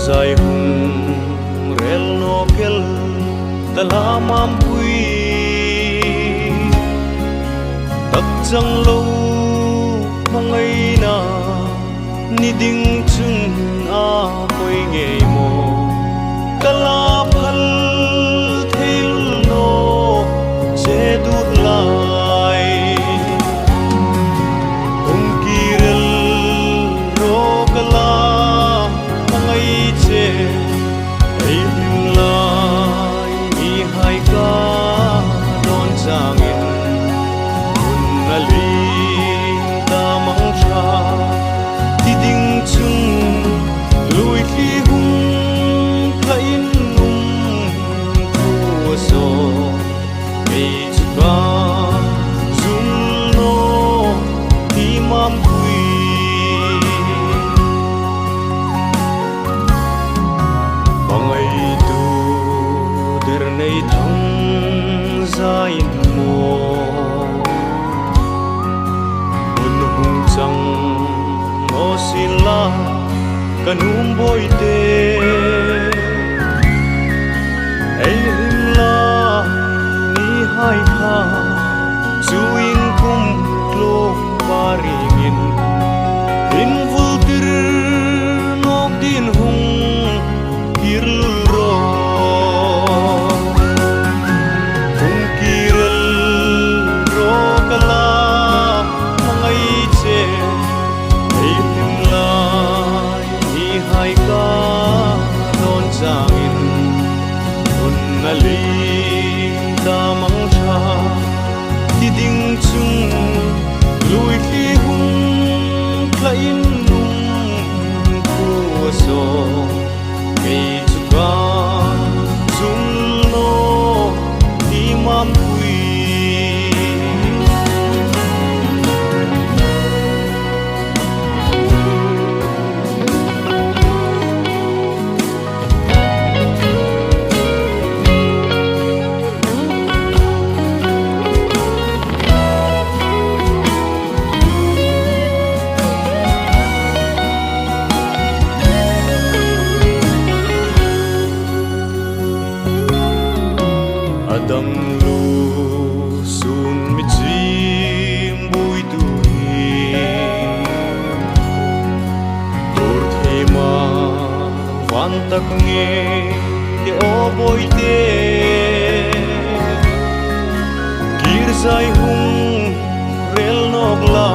dài hùng rel no kel tala mam quy tak chang lâu mangai na ni ding chung a koi nge mo kala phal thil no che du lai ong kirel ro kala mangai che ai lim lai ni hai ka don chang in un ali ta mang cha ti ding chung lui khi hung plain num khu so ei chua zum no ti mam quy bangai tu der nei thang zain mo un hung chang no sila kanum boy te ei lim la ni hai kha chuin kum lo paringin in vultir nok din hung kirl ro hung kirl ro kala mangai che ei lim la ni hai ka don changin un ali ta mang cha ti ding chung lui khi hung plain num khu so ei chua zum no ti mam quy Adam lu sun mi chim bui tu hi tur thema van tak nge te o boi te kir sai hung rel nok la